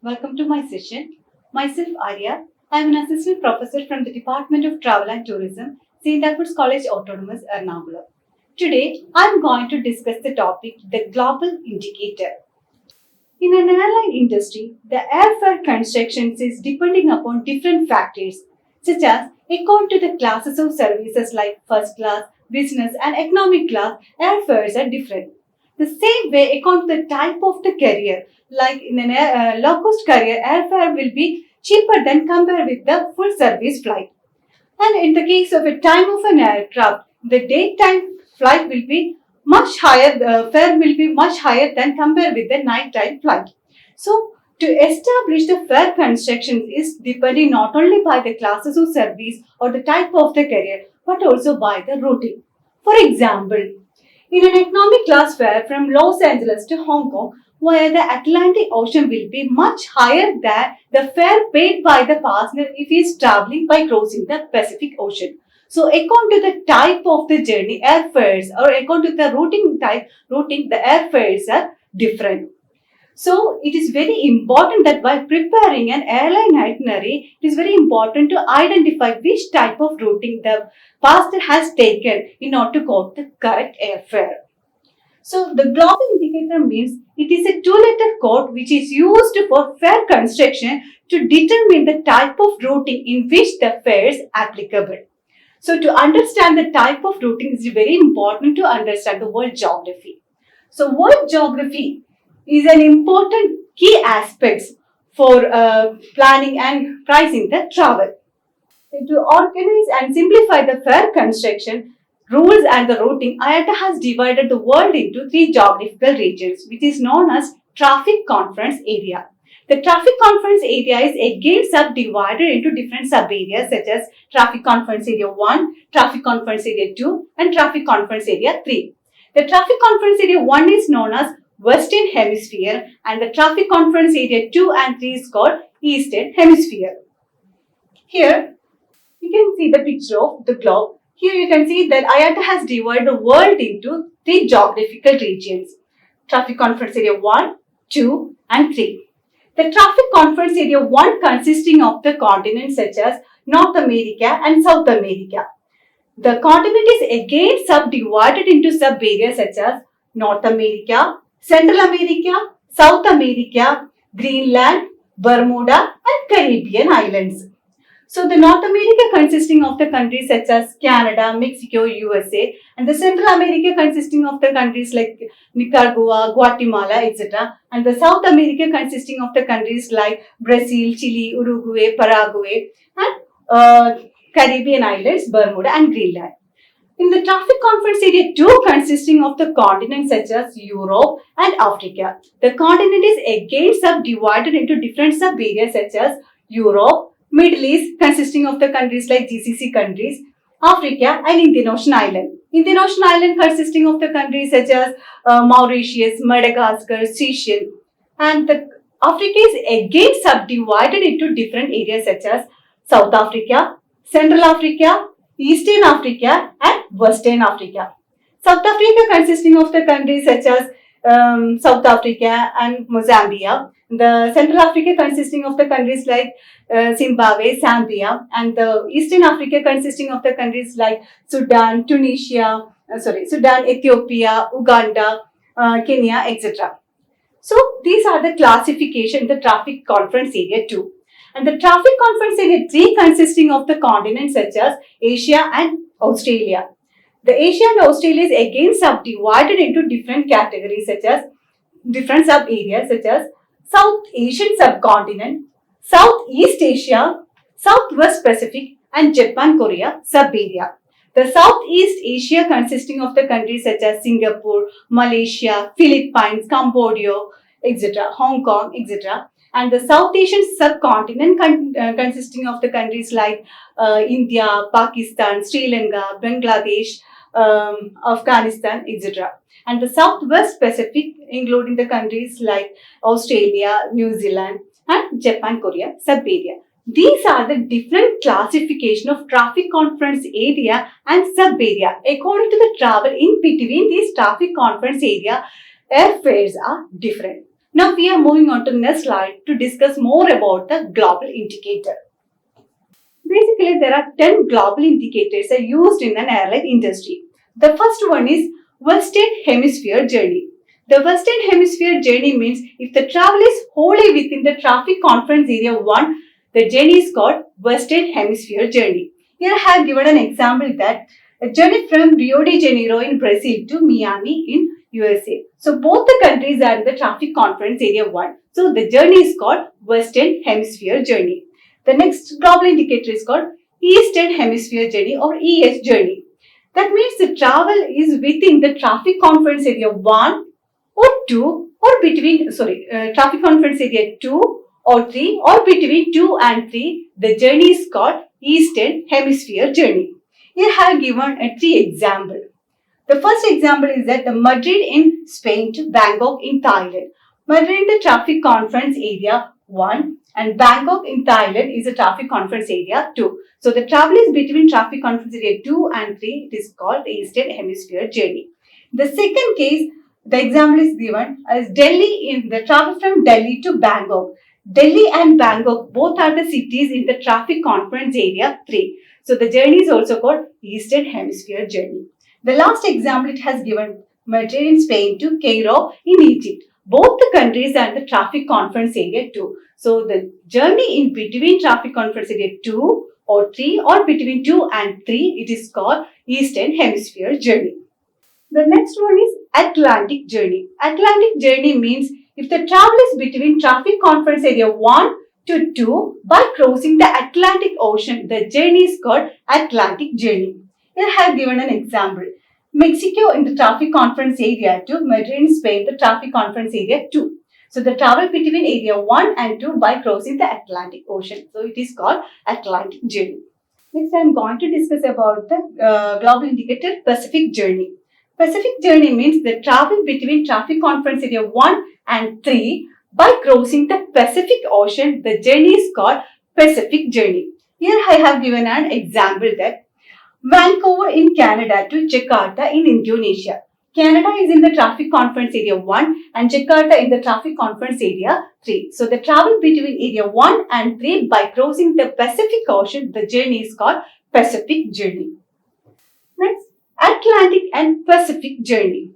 Welcome to my session. Myself Arya. I am an assistant professor from the Department of Travel and Tourism, St. Albert's College Autonomous, Ernakulam. Today, I am going to discuss the topic the global indicator. In an airline industry, the airfare construction is depending upon different factors, such as according to the classes of services like first class, business, and economic class, airfares are different. The same way, according to the type of the carrier, like in an low cost carrier, airfare will be cheaper than compared with the full service flight. And in the case of a time of an aircraft, the daytime flight will be much higher, the fare will be much higher than compared with the nighttime flight. So, to establish the fare construction is depending not only by the classes of service or the type of the carrier, but also by the routing. For example, in an economic class fare from Los Angeles to Hong Kong, where the Atlantic Ocean will be much higher than the fare paid by the passenger if he is traveling by crossing the Pacific Ocean. So, according to the type of the journey, airfares or according to the routing, the airfares are different. So, it is very important that while preparing an airline itinerary, it is very important to identify which type of routing the passenger has taken in order to quote the correct airfare. So the global indicator means it is a two-letter code which is used for fare construction to determine the type of routing in which the fare is applicable. So to understand the type of routing is very important to understand the world geography. So world geography is an important key aspect for planning and pricing the travel. To organize and simplify the fare construction, rules and the routing, IATA has divided the world into three geographical regions, which is known as Traffic Conference Area. The Traffic Conference Area is again subdivided into different sub-areas such as Traffic Conference Area 1, Traffic Conference Area 2 and Traffic Conference Area 3. The Traffic Conference Area 1 is known as Western Hemisphere and the Traffic Conference Area 2 and 3 is called Eastern Hemisphere. Here, you can see the picture of the globe. Here you can see that IATA has divided the world into three geographical regions. Traffic Conference Area 1, 2 and 3. The Traffic Conference Area 1 consisting of the continents such as North America and South America. The continent is again subdivided into sub-areas such as North America, Central America, South America, Greenland, Bermuda and Caribbean islands. So the North America consisting of the countries such as Canada, Mexico, USA, and the Central America consisting of the countries like Nicaragua, Guatemala, etc. And the South America consisting of the countries like Brazil, Chile, Uruguay, Paraguay, and Caribbean islands, Bermuda and Greenland. In the Traffic Conference Area 2 consisting of the continents such as Europe and Africa. The continent is again subdivided into different sub-areas such as Europe, Middle East consisting of the countries like GCC countries, Africa and Indian Ocean Island. Indian Ocean Island consisting of the countries such as Mauritius, Madagascar, Seychelles. And the Africa is again subdivided into different areas such as South Africa, Central Africa, Eastern Africa and Western Africa. South Africa consisting of the countries such as South Africa and Mozambique. The Central Africa consisting of the countries like Zimbabwe, Zambia, and the Eastern Africa consisting of the countries like Sudan, Sudan, Ethiopia, Uganda, Kenya, etc. So these are the classification, the Traffic Conference Area 2. And the Traffic Conference Area 3 consisting of the continents such as Asia and Australia. The Asia and Australia is again subdivided into different categories such as different sub-areas such as South Asian subcontinent, Southeast Asia, Southwest Pacific and Japan-Korea sub-area. The Southeast Asia consisting of the countries such as Singapore, Malaysia, Philippines, Cambodia, etc., Hong Kong, etc. And the South Asian subcontinent consisting of the countries like India, Pakistan, Sri Lanka, Bangladesh, Afghanistan, etc. And the Southwest Pacific, including the countries like Australia, New Zealand, and Japan, Korea sub-area. These are the different classification of traffic conference area and sub-area. According to the travel in between these traffic conference area, airfares are different. Now we are moving on to the next slide to discuss more about the global indicator. Basically, there are 10 global indicators are used in an airline industry. The first one is Western Hemisphere journey. The Western Hemisphere journey means if the travel is wholly within the traffic conference area 1, the journey is called Western Hemisphere journey. Here I have given an example that a journey from Rio de Janeiro in Brazil to Miami in USA. So both the countries are in the traffic conference area 1. So the journey is called Western Hemisphere journey. The next global indicator is called Eastern Hemisphere journey or EH journey. That means the travel is within the traffic conference area 1 or 2 or between, traffic conference area 2 or 3 or between 2 and 3. The journey is called Eastern Hemisphere journey. Here I have given 3 examples. The first example is that the Madrid in Spain to Bangkok in Thailand. Madrid in the traffic conference area 1 and Bangkok in Thailand is a traffic conference area 2. So the travel is between traffic conference area 2 and 3. It is called the Eastern Hemisphere journey. The second case, the example is given as Delhi in the travel from Delhi to Bangkok. Delhi and Bangkok both are the cities in the traffic conference area 3. So the journey is also called Eastern Hemisphere journey. The last example it has given Madrid in Spain to Cairo in Egypt. Both the countries are in the traffic conference area 2. So the journey in between traffic conference area 2 or 3 or between 2 and 3, it is called Eastern Hemisphere journey. The next one is Atlantic journey. Atlantic journey means if the travel is between traffic conference area 1 to 2 by crossing the Atlantic Ocean, the journey is called Atlantic journey. Here I have given an example. Mexico in the traffic conference area 2, Madrid in Spain, the traffic conference area 2. So the travel between area 1 and 2 by crossing the Atlantic Ocean. So it is called Atlantic journey. Next I am going to discuss about the global indicator Pacific journey. Pacific journey means the travel between traffic conference area 1 and 3 by crossing the Pacific Ocean. The journey is called Pacific journey. Here I have given an example that Vancouver in Canada to Jakarta in Indonesia. Canada is in the traffic conference area 1 and Jakarta in the traffic conference area 3. So the travel between area 1 and 3 by crossing the Pacific Ocean, the journey is called Pacific journey. Next, Atlantic and Pacific journey.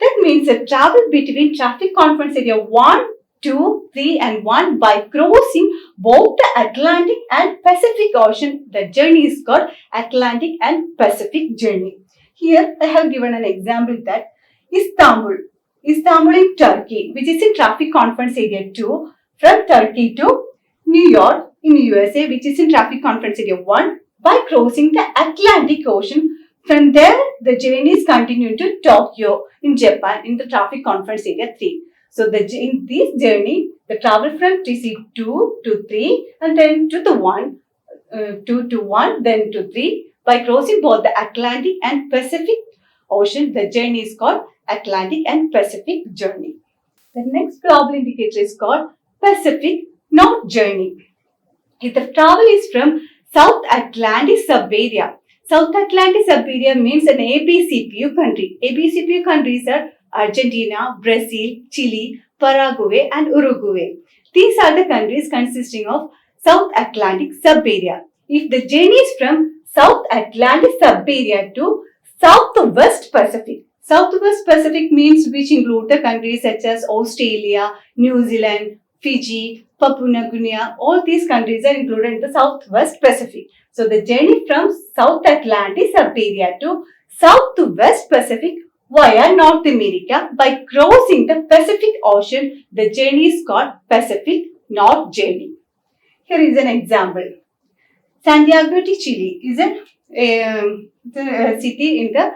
That means the travel between traffic conference area 1, 2, 3 and 1 by crossing both the Atlantic and Pacific Ocean. The journey is called Atlantic and Pacific journey. Here I have given an example that Istanbul in Turkey, which is in traffic conference area 2, from Turkey to New York in USA, which is in traffic conference area 1, by crossing the Atlantic Ocean. From there, the journey is continued to Tokyo in Japan in the traffic conference area 3. So in this journey, the travel from TC2 to 3 and then to the 1, 2 to 1, then to 3 by crossing both the Atlantic and Pacific Ocean. The journey is called Atlantic and Pacific journey. The next global indicator is called Pacific North journey. If the travel is from South Atlantic sub-area. South Atlantic sub-area means an ABCPU country. ABCPU countries are Argentina, Brazil, Chile, Paraguay and Uruguay. These are the countries consisting of South Atlantic sub-area. If the journey is from South Atlantic sub-area to Southwest Pacific. Southwest Pacific means which include the countries such as Australia, New Zealand, Fiji, Papua New Guinea. All these countries are included in the Southwest Pacific. So the journey from South Atlantic sub-area to Southwest Pacific via North America by crossing the Pacific Ocean, the journey is called Pacific North journey. Here is an example. Santiago de Chile is a city in the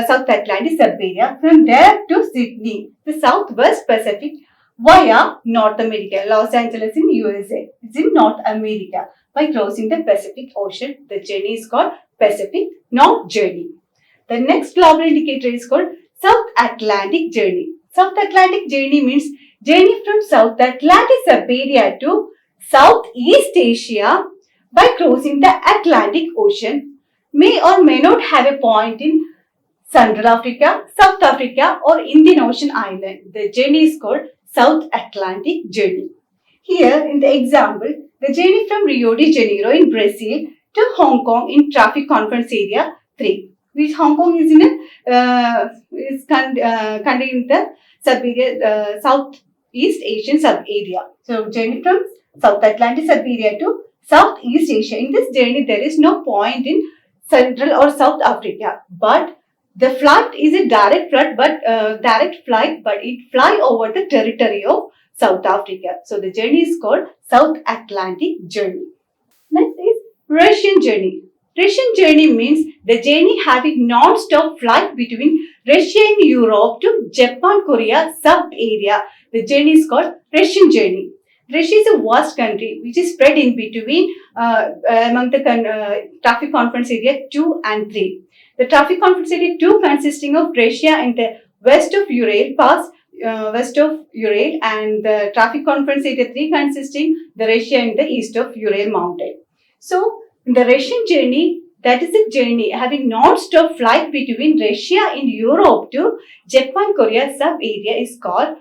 South Atlantic sub-area. From there to Sydney, the Southwest Pacific via North America. Los Angeles in USA. It's in North America. By crossing the Pacific Ocean, the journey is called Pacific North journey. The next global indicator is called South Atlantic journey. South Atlantic journey means journey from South Atlantic sub-area to Southeast Asia by crossing the Atlantic Ocean. May or may not have a point in Central Africa, South Africa or Indian Ocean island. The journey is called South Atlantic journey. Here in the example, the journey from Rio de Janeiro in Brazil to Hong Kong in traffic conference area 3, which Hong Kong is in a country in the Southeast Asian sub-area. So journey from South Atlantic sub-area to Southeast Asia. In this journey, there is no point in Central or South Africa, but the flight is a direct flight, but it fly over the territory of South Africa. So the journey is called South Atlantic journey. Next is Russian journey. Russian journey means the journey having non-stop flight between Russia and Europe to Japan, Korea sub-area. The journey is called Russian journey. Russia is a vast country which is spread in between among the traffic conference area 2 and 3. The traffic conference area 2 consisting of Russia in the west of Ural and the traffic conference area 3 consisting the Russia in the east of Ural mountain. So, in the Russian journey, that is a journey having non-stop flight between Russia and Europe to Japan, Korea sub-area is called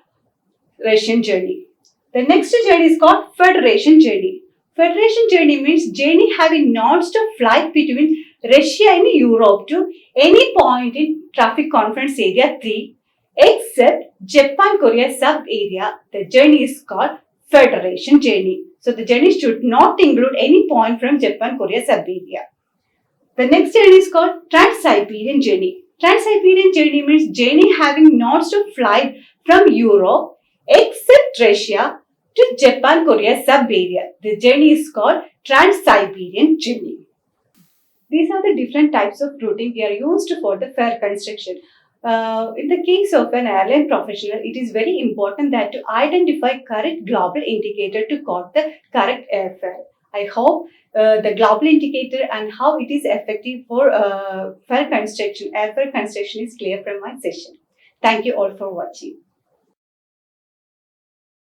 Russian journey. The next journey is called Federation journey. Federation journey means journey having non-stop flight between Russia and Europe to any point in traffic conference area 3 except Japan, Korea sub-area. The journey is called Federation journey. So the journey should not include any point from Japan, Korea sub-area. The next journey is called Trans-Siberian journey. Trans-Siberian journey means journey having non-stop flight from Europe except Russia to Japan, Korea sub-area. The journey is called Trans-Siberian journey. These are the different types of routing we are used for the fare construction. In the case of an airline professional, it is very important that to identify correct global indicator to quote the correct airfare. I hope the global indicator and how it is effective for airfare construction is clear from my session. Thank you all for watching.